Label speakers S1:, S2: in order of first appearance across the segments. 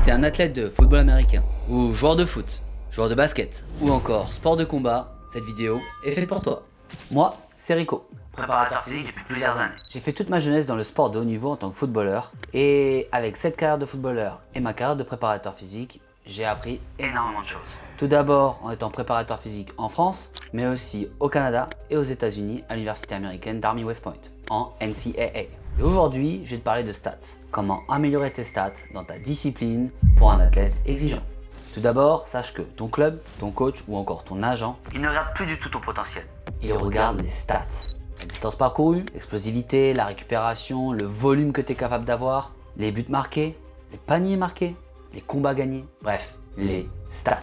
S1: Si t'es un athlète de football américain, ou joueur de foot, joueur de basket, ou encore sport de combat, cette vidéo est faite pour toi. Moi, c'est Rico, préparateur physique depuis plusieurs années. J'ai fait toute ma jeunesse dans le sport de haut niveau en tant que footballeur, et avec cette carrière de footballeur et ma carrière de préparateur physique, j'ai appris énormément de choses. Tout d'abord en étant préparateur physique en France, mais aussi au Canada et aux États-Unis à l'université américaine d'Army West Point, en NCAA. Et aujourd'hui, je vais te parler de stats. Comment améliorer tes stats dans ta discipline pour un athlète exigeant. Tout d'abord, sache que ton club, ton coach ou encore ton agent, il ne regarde plus du tout ton potentiel. Il regarde les stats. La distance parcourue, l'explosivité, la récupération, le volume que tu es capable d'avoir, les buts marqués, les paniers marqués, les combats gagnés, bref, les stats.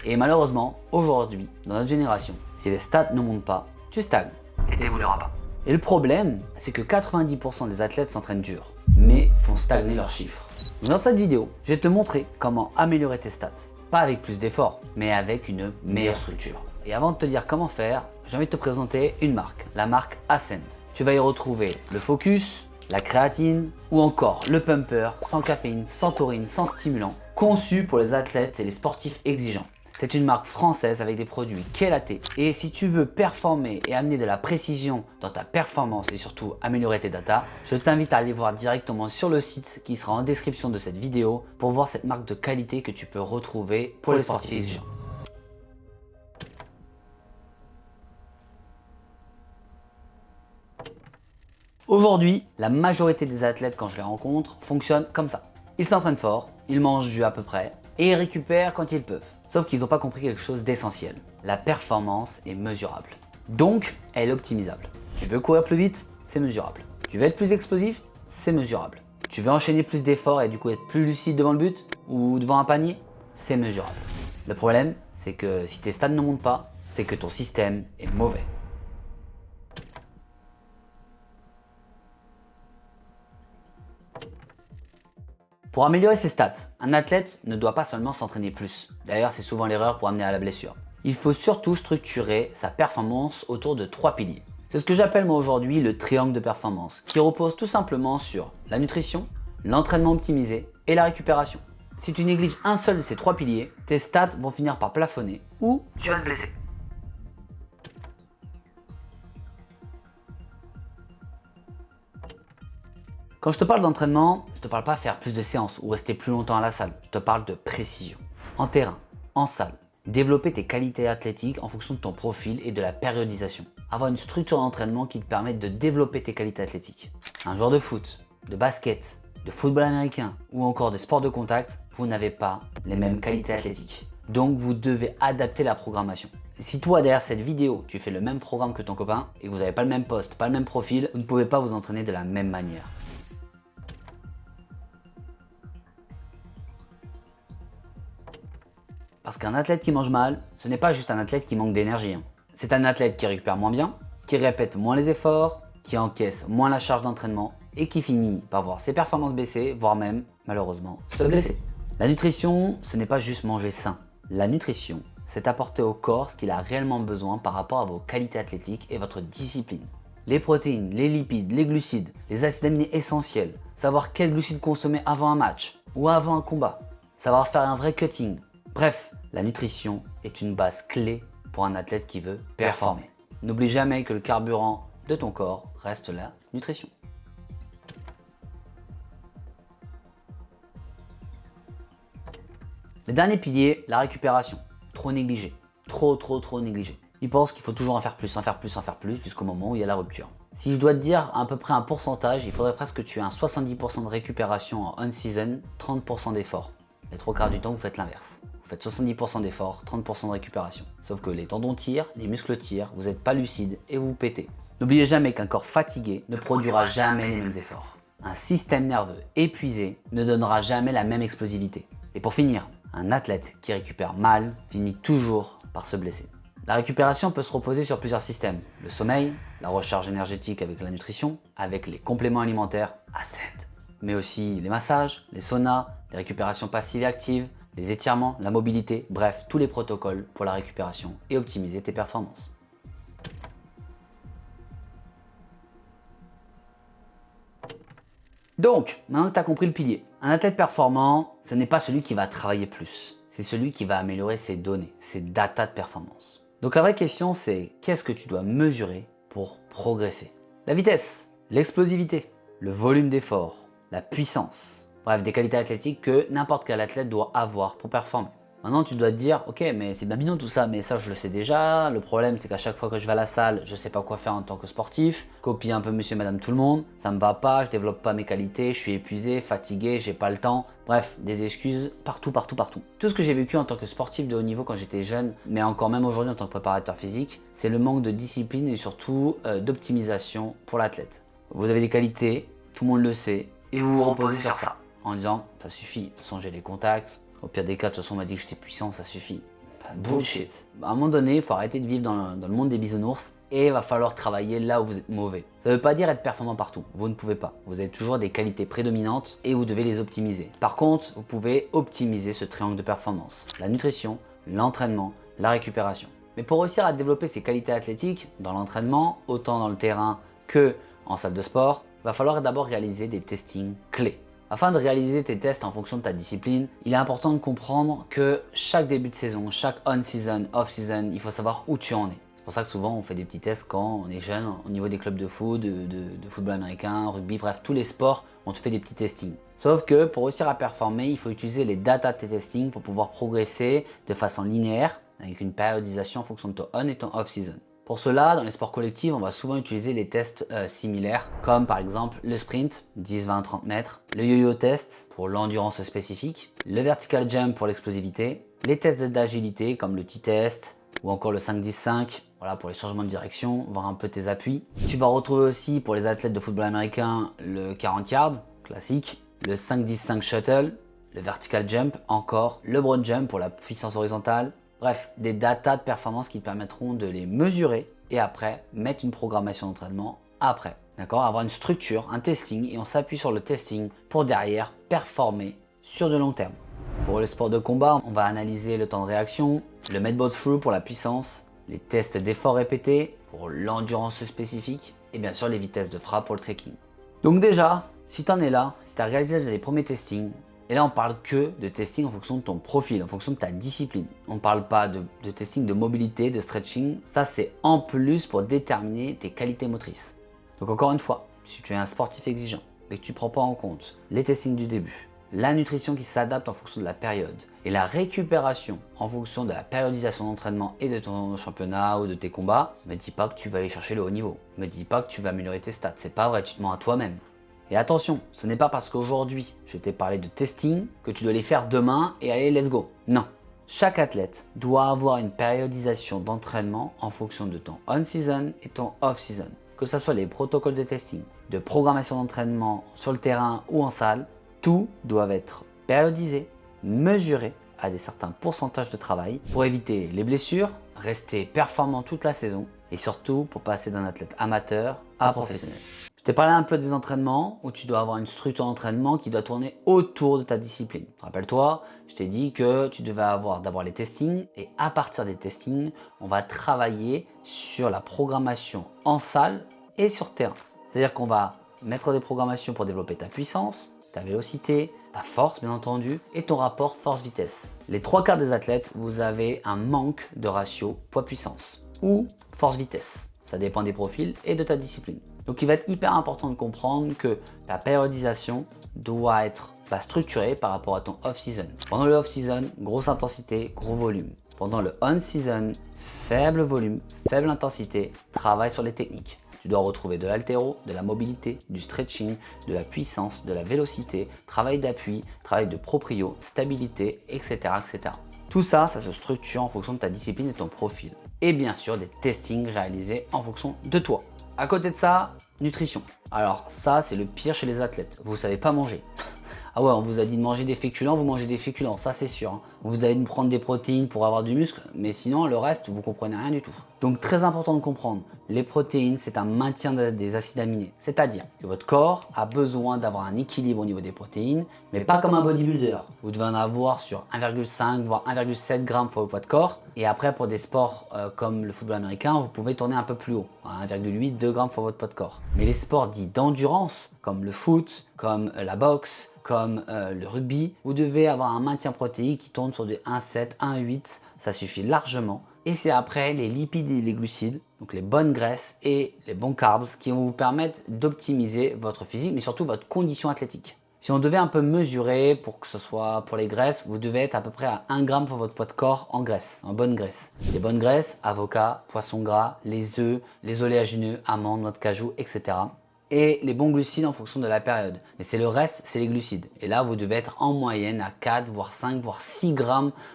S1: Et malheureusement, aujourd'hui, dans notre génération, si les stats ne montent pas, tu stagnes et tu n'évolueras pas. Et le problème, c'est que 90% des athlètes s'entraînent dur, mais font stagner leurs chiffres. Dans cette vidéo, je vais te montrer comment améliorer tes stats. Pas avec plus d'efforts, mais avec une meilleure structure. Et avant de te dire comment faire, j'ai envie de te présenter une marque, la marque Ascend. Tu vas y retrouver le focus, la créatine ou encore le pumper sans caféine, sans taurine, sans stimulant, conçu pour les athlètes et les sportifs exigeants. C'est une marque française avec des produits quélatés. Et si tu veux performer et amener de la précision dans ta performance et surtout améliorer tes datas, je t'invite à aller voir directement sur le site qui sera en description de cette vidéo pour voir cette marque de qualité que tu peux retrouver pour les sportifs exigeants. Aujourd'hui, la majorité des athlètes quand je les rencontre fonctionnent comme ça. Ils s'entraînent fort, ils mangent du à peu près et ils récupèrent quand ils peuvent. Sauf qu'ils n'ont pas compris quelque chose d'essentiel. La performance est mesurable. Donc, elle est optimisable. Tu veux courir plus vite? C'est mesurable. Tu veux être plus explosif? C'est mesurable. Tu veux enchaîner plus d'efforts et du coup être plus lucide devant le but ou devant un panier? C'est mesurable. Le problème, c'est que si tes stats ne montent pas, c'est que ton système est mauvais. Pour améliorer ses stats, un athlète ne doit pas seulement s'entraîner plus. D'ailleurs, c'est souvent l'erreur pour amener à la blessure. Il faut surtout structurer sa performance autour de 3 piliers. C'est ce que j'appelle moi aujourd'hui le triangle de performance, qui repose tout simplement sur la nutrition, l'entraînement optimisé et la récupération. Si tu négliges un seul de ces 3 piliers, tes stats vont finir par plafonner ou tu vas te blesser. Quand je te parle d'entraînement, je ne te parle pas de faire plus de séances ou rester plus longtemps à la salle. Je te parle de précision. En terrain, en salle, développer tes qualités athlétiques en fonction de ton profil et de la périodisation. Avoir une structure d'entraînement qui te permette de développer tes qualités athlétiques. Un joueur de foot, de basket, de football américain ou encore de sport de contact, vous n'avez pas les mêmes qualités athlétiques. Donc vous devez adapter la programmation. Si toi derrière cette vidéo, tu fais le même programme que ton copain et que vous n'avez pas le même poste, pas le même profil, vous ne pouvez pas vous entraîner de la même manière. Parce qu'un athlète qui mange mal, ce n'est pas juste un athlète qui manque d'énergie. C'est un athlète qui récupère moins bien, qui répète moins les efforts, qui encaisse moins la charge d'entraînement et qui finit par voir ses performances baisser, voire même, malheureusement, se blesser. La nutrition, ce n'est pas juste manger sain. La nutrition, c'est apporter au corps ce qu'il a réellement besoin par rapport à vos qualités athlétiques et votre discipline. Les protéines, les lipides, les glucides, les acides aminés essentiels, savoir quels glucides consommer avant un match ou avant un combat, savoir faire un vrai cutting. Bref, la nutrition est une base clé pour un athlète qui veut performer. N'oublie jamais que le carburant de ton corps reste la nutrition. Le dernier pilier, la récupération. Trop négligé. Trop négligé. Ils pensent qu'il faut toujours en faire plus jusqu'au moment où il y a la rupture. Si je dois te dire à peu près un pourcentage, il faudrait presque que tu aies un 70% de récupération en on-season, 30% d'effort. Les 3/4 du temps, vous faites l'inverse. Vous faites 70% d'effort, 30% de récupération. Sauf que les tendons tirent, les muscles tirent, vous n'êtes pas lucide et vous pétez. N'oubliez jamais qu'un corps fatigué ne produira jamais les mêmes efforts. Un système nerveux épuisé ne donnera jamais la même explosivité. Et pour finir, un athlète qui récupère mal finit toujours par se blesser. La récupération peut se reposer sur plusieurs systèmes. Le sommeil, la recharge énergétique avec la nutrition, avec les compléments alimentaires Ascend. Mais aussi les massages, les saunas, les récupérations passives et actives, les étirements, la mobilité, bref, tous les protocoles pour la récupération et optimiser tes performances. Donc, maintenant que tu as compris le pilier, un athlète performant, ce n'est pas celui qui va travailler plus, c'est celui qui va améliorer ses données, ses data de performance. Donc la vraie question c'est qu'est-ce que tu dois mesurer pour progresser? La vitesse, l'explosivité, le volume d'effort, la puissance, bref des qualités athlétiques que n'importe quel athlète doit avoir pour performer. Maintenant tu dois te dire ok mais c'est bien mignon tout ça mais ça je le sais déjà, le problème c'est qu'à chaque fois que je vais à la salle je sais pas quoi faire en tant que sportif, copier un peu monsieur madame tout le monde, ça me va pas, je développe pas mes qualités, je suis épuisé, fatigué, j'ai pas le temps, bref des excuses partout. Tout ce que j'ai vécu en tant que sportif de haut niveau quand j'étais jeune, mais encore même aujourd'hui en tant que préparateur physique, c'est le manque de discipline et surtout d'optimisation pour l'athlète. Vous avez des qualités, tout le monde le sait, et vous vous reposez sur ça en disant ça suffit, de toute façon j'ai les contacts. Au pire des cas, de toute façon, on m'a dit que j'étais puissant, ça suffit. Bullshit. À un moment donné, il faut arrêter de vivre dans le monde des bisounours et il va falloir travailler là où vous êtes mauvais. Ça ne veut pas dire être performant partout, vous ne pouvez pas. Vous avez toujours des qualités prédominantes et vous devez les optimiser. Par contre, vous pouvez optimiser ce triangle de performance. La nutrition, l'entraînement, la récupération. Mais pour réussir à développer ces qualités athlétiques, dans l'entraînement, autant dans le terrain que en salle de sport, il va falloir d'abord réaliser des testings clés. Afin de réaliser tes tests en fonction de ta discipline, il est important de comprendre que chaque début de saison, chaque on-season, off-season, il faut savoir où tu en es. C'est pour ça que souvent on fait des petits tests quand on est jeune au niveau des clubs de foot, de football américain, rugby, bref, tous les sports, on te fait des petits testings. Sauf que pour réussir à performer, il faut utiliser les data de tes testings pour pouvoir progresser de façon linéaire avec une périodisation en fonction de ton on et ton off-season. Pour cela, dans les sports collectifs, on va souvent utiliser les tests similaires, comme par exemple le sprint, 10, 20, 30 mètres, le yo-yo test pour l'endurance spécifique, le vertical jump pour l'explosivité, les tests d'agilité comme le T-test ou encore le 5-10-5, voilà, pour les changements de direction, voir un peu tes appuis. Tu vas retrouver aussi pour les athlètes de football américain le 40 yards, classique, le 5-10-5 shuttle, le vertical jump, encore le broad jump pour la puissance horizontale. Bref, des datas de performance qui te permettront de les mesurer et après mettre une programmation d'entraînement après. D'accord? Avoir une structure, un testing et on s'appuie sur le testing pour derrière performer sur de long terme. Pour le sport de combat, on va analyser le temps de réaction, le medball through pour la puissance, les tests d'effort répétés pour l'endurance spécifique et bien sûr les vitesses de frappe pour le trekking. Donc déjà, si tu en es là, si tu as réalisé les premiers testings, et là, on parle que de testing en fonction de ton profil, en fonction de ta discipline. On ne parle pas de testing de mobilité, de stretching. Ça, c'est en plus pour déterminer tes qualités motrices. Donc encore une fois, si tu es un sportif exigeant et que tu ne prends pas en compte les testings du début, la nutrition qui s'adapte en fonction de la période et la récupération en fonction de la périodisation d'entraînement et de ton championnat ou de tes combats, ne me dis pas que tu vas aller chercher le haut niveau. Ne me dis pas que tu vas améliorer tes stats. C'est pas vrai, tu te mens à toi-même. Et attention, ce n'est pas parce qu'aujourd'hui je t'ai parlé de testing que tu dois les faire demain et allez, let's go. Non. Chaque athlète doit avoir une périodisation d'entraînement en fonction de ton on-season et ton off-season. Que ce soit les protocoles de testing, de programmation d'entraînement sur le terrain ou en salle, tout doit être périodisé, mesuré à des certains pourcentages de travail pour éviter les blessures, rester performant toute la saison et surtout pour passer d'un athlète amateur à professionnel. Je t'ai parlé un peu des entraînements où tu dois avoir une structure d'entraînement qui doit tourner autour de ta discipline. Rappelle-toi, je t'ai dit que tu devais avoir d'abord les testings et à partir des testings, on va travailler sur la programmation en salle et sur terrain. C'est-à-dire qu'on va mettre des programmations pour développer ta puissance, ta vélocité, ta force bien entendu et ton rapport force-vitesse. Les 3/4 des athlètes, vous avez un manque de ratio poids-puissance ou force-vitesse. Ça dépend des profils et de ta discipline. Donc il va être hyper important de comprendre que ta périodisation doit être structurée par rapport à ton off-season. Pendant le off-season, grosse intensité, gros volume. Pendant le on-season, faible volume, faible intensité, travail sur les techniques. Tu dois retrouver de l'haltéro, de la mobilité, du stretching, de la puissance, de la vélocité, travail d'appui, travail de proprio, stabilité, etc., etc. Tout ça, ça se structure en fonction de ta discipline et ton profil. Et bien sûr, des testings réalisés en fonction de toi. À côté de ça, nutrition. Alors ça, c'est le pire chez les athlètes. Vous ne savez pas manger. Ah ouais, on vous a dit de manger des féculents, vous mangez des féculents, ça c'est sûr. Vous allez prendre des protéines pour avoir du muscle, mais sinon le reste, vous comprenez rien du tout. Donc très important de comprendre, les protéines, c'est un maintien des acides aminés. C'est-à-dire que votre corps a besoin d'avoir un équilibre au niveau des protéines, mais pas comme un bodybuilder. Vous devez en avoir sur 1,5 voire 1,7 g pour le poids de corps. Et après, pour des sports comme le football américain, vous pouvez tourner un peu plus haut, à 1,8, 2 g pour votre poids de corps. Mais les sports dits d'endurance, comme le foot, comme la boxe, comme le rugby, vous devez avoir un maintien protéique qui tourne sur des 1,7, 1,8, ça suffit largement. Et c'est après les lipides et les glucides, donc les bonnes graisses et les bons carbs qui vont vous permettre d'optimiser votre physique, mais surtout votre condition athlétique. Si on devait un peu mesurer pour que ce soit pour les graisses, vous devez être à peu près à 1 g pour votre poids de corps en graisse, en bonne graisse. Les bonnes graisses, avocat, poisson gras, les œufs, les oléagineux, amandes, noix de cajou, etc. Et les bons glucides en fonction de la période. Mais c'est le reste, c'est les glucides. Et là, vous devez être en moyenne à 4, voire 5, voire 6 g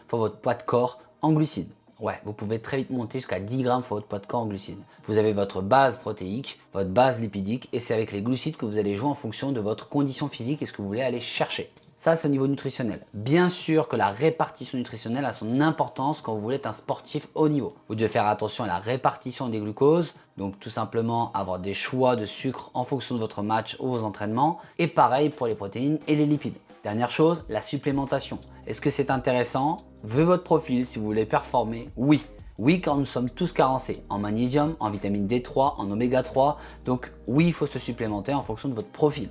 S1: pour votre poids de corps en glucides. Ouais, vous pouvez très vite monter jusqu'à 10 g pour votre poids de corps en glucides. Vous avez votre base protéique, votre base lipidique, et c'est avec les glucides que vous allez jouer en fonction de votre condition physique et ce que vous voulez aller chercher. Ça, c'est au niveau nutritionnel. Bien sûr que la répartition nutritionnelle a son importance quand vous voulez être un sportif haut niveau. Vous devez faire attention à la répartition des glucoses, donc tout simplement avoir des choix de sucre en fonction de votre match ou vos entraînements, et pareil pour les protéines et les lipides. Dernière chose, la supplémentation. Est-ce que c'est intéressant? Vu votre profil, si vous voulez performer, oui. Oui, car nous sommes tous carencés en magnésium, en vitamine D3, en oméga 3. Donc oui, il faut se supplémenter en fonction de votre profil.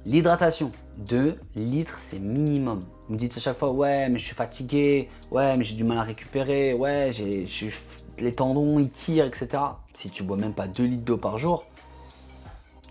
S1: L'hydratation, 2 litres, c'est minimum. Vous me dites à chaque fois, ouais, mais je suis fatigué, ouais, mais j'ai du mal à récupérer, ouais, les tendons, ils tirent, etc. Si tu bois même pas 2 litres d'eau par jour,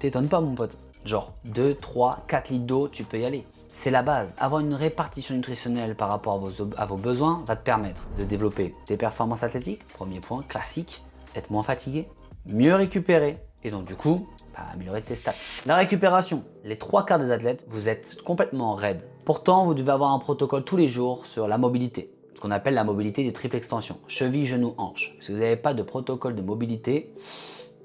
S1: t'étonnes pas, mon pote. Genre 2, 3, 4 litres d'eau, tu peux y aller. C'est la base. Avoir une répartition nutritionnelle par rapport à vos besoins va te permettre de développer tes performances athlétiques. Premier point, classique, être moins fatigué, mieux récupérer et donc du coup, améliorer tes stats. La récupération. Les 3/4 des athlètes, vous êtes complètement raide. Pourtant, vous devez avoir un protocole tous les jours sur la mobilité. Ce qu'on appelle la mobilité des triples extensions. Cheville, genou, hanche. Si vous n'avez pas de protocole de mobilité,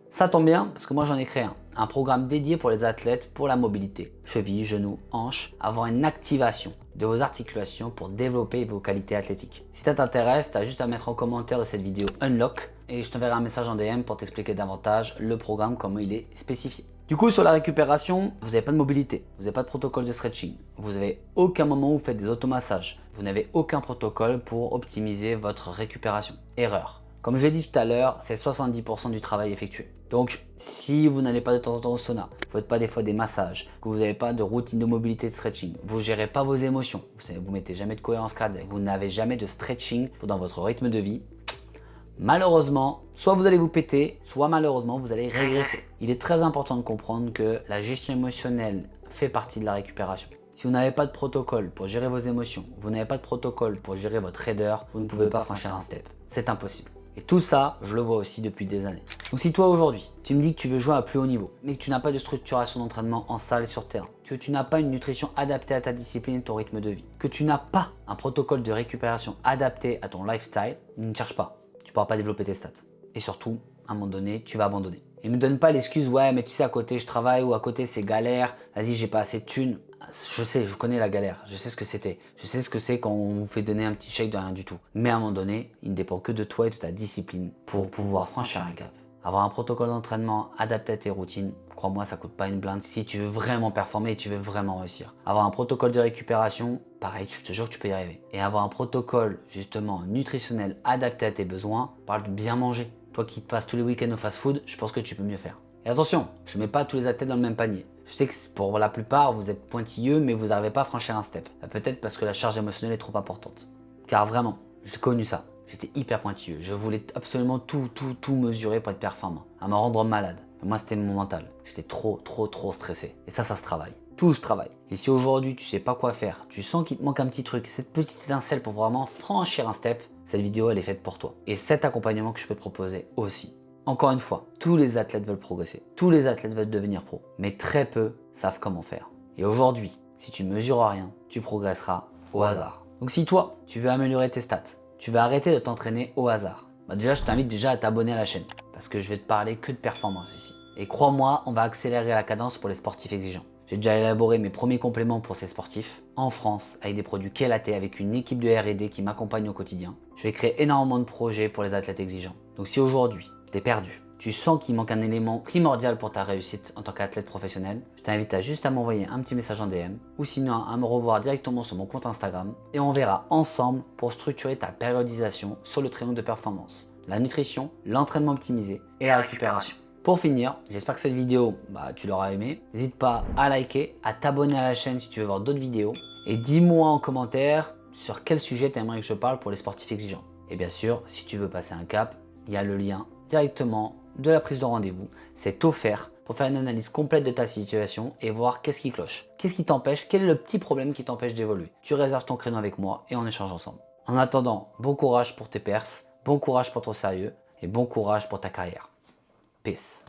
S1: ça tombe bien parce que moi j'en ai créé un programme dédié pour les athlètes pour la mobilité, cheville, genoux, hanches, avoir une activation de vos articulations pour développer vos qualités athlétiques. Si ça t'intéresse, tu as juste à mettre en commentaire de cette vidéo Unlock et je t'enverrai un message en DM pour t'expliquer davantage le programme, comment il est spécifié. Du coup, sur la récupération, vous n'avez pas de mobilité, vous n'avez pas de protocole de stretching, vous n'avez aucun moment où vous faites des automassages, vous n'avez aucun protocole pour optimiser votre récupération. Erreur. Comme je l'ai dit tout à l'heure, c'est 70% du travail effectué. Donc, si vous n'allez pas de temps en temps au sauna, vous ne faites pas des fois des massages, que vous n'avez pas de routine de mobilité de stretching, vous ne gérez pas vos émotions, vous ne mettez jamais de cohérence cardiaque, vous n'avez jamais de stretching dans votre rythme de vie, malheureusement, soit vous allez vous péter, soit malheureusement vous allez régresser. Il est très important de comprendre que la gestion émotionnelle fait partie de la récupération. Si vous n'avez pas de protocole pour gérer vos émotions, vous n'avez pas de protocole pour gérer votre raideur, vous ne pouvez pas franchir un step. C'est impossible. Et tout ça, je le vois aussi depuis des années. Donc si toi aujourd'hui, tu me dis que tu veux jouer à plus haut niveau, mais que tu n'as pas de structuration d'entraînement en salle et sur terrain, que tu n'as pas une nutrition adaptée à ta discipline et ton rythme de vie, que tu n'as pas un protocole de récupération adapté à ton lifestyle, ne cherche pas. Tu ne pourras pas développer tes stats. Et surtout, à un moment donné, tu vas abandonner. Et ne me donne pas l'excuse, ouais, mais tu sais, à côté, je travaille ou à côté, c'est galère, vas-y, j'ai pas assez de thunes. Je sais, je connais la galère, je sais ce que c'était. Je sais ce que c'est quand on vous fait donner un petit chèque de rien du tout. Mais à un moment donné, il ne dépend que de toi et de ta discipline pour pouvoir franchir un cap. Avoir un protocole d'entraînement adapté à tes routines, crois-moi, ça coûte pas une blinde si tu veux vraiment performer et tu veux vraiment réussir. Avoir un protocole de récupération, pareil, je te jure que tu peux y arriver. Et avoir un protocole, justement, nutritionnel adapté à tes besoins, parle de bien manger. Toi qui te passes tous les week-ends au fast-food, je pense que tu peux mieux faire. Et attention, je ne mets pas tous les athlètes dans le même panier. Je sais que pour la plupart, vous êtes pointilleux, mais vous n'arrivez pas à franchir un step. Peut-être parce que la charge émotionnelle est trop importante. Car vraiment, j'ai connu ça. J'étais hyper pointilleux. Je voulais absolument tout mesurer pour être performant, à me rendre malade. Mais moi, c'était mon mental. J'étais trop stressé. Et ça se travaille. Tout se travaille. Et si aujourd'hui, tu sais pas quoi faire, tu sens qu'il te manque un petit truc, cette petite étincelle pour vraiment franchir un step, cette vidéo, elle est faite pour toi. Et cet accompagnement que je peux te proposer aussi. Encore une fois, tous les athlètes veulent progresser, tous les athlètes veulent devenir pro, mais très peu savent comment faire. Et aujourd'hui, si tu ne mesures rien, tu progresseras au hasard. Donc si toi, tu veux améliorer tes stats, tu veux arrêter de t'entraîner au hasard, déjà je t'invite déjà à t'abonner à la chaîne, parce que je vais te parler que de performance ici. Et crois-moi, on va accélérer la cadence pour les sportifs exigeants. J'ai déjà élaboré mes premiers compléments pour ces sportifs en France avec des produits Quelaté, avec une équipe de R&D qui m'accompagne au quotidien. Je vais créer énormément de projets pour les athlètes exigeants. Donc si aujourd'hui, tu es perdu, tu sens qu'il manque un élément primordial pour ta réussite en tant qu'athlète professionnel, je t'invite à juste à m'envoyer un petit message en DM ou sinon à me revoir directement sur mon compte Instagram et on verra ensemble pour structurer ta périodisation sur le triangle de performance, la nutrition, l'entraînement optimisé et la récupération. Pour finir, j'espère que cette vidéo, tu l'auras aimée. N'hésite pas à liker, à t'abonner à la chaîne si tu veux voir d'autres vidéos et dis-moi en commentaire sur quel sujet tu aimerais que je parle pour les sportifs exigeants. Et bien sûr, si tu veux passer un cap, il y a le lien directement de la prise de rendez-vous. C'est offert pour faire une analyse complète de ta situation et voir qu'est-ce qui cloche. Qu'est-ce qui t'empêche, quel est le petit problème qui t'empêche d'évoluer. Tu réserves ton créneau avec moi et on échange ensemble. En attendant, bon courage pour tes perfs, bon courage pour ton sérieux et bon courage pour ta carrière. Peace.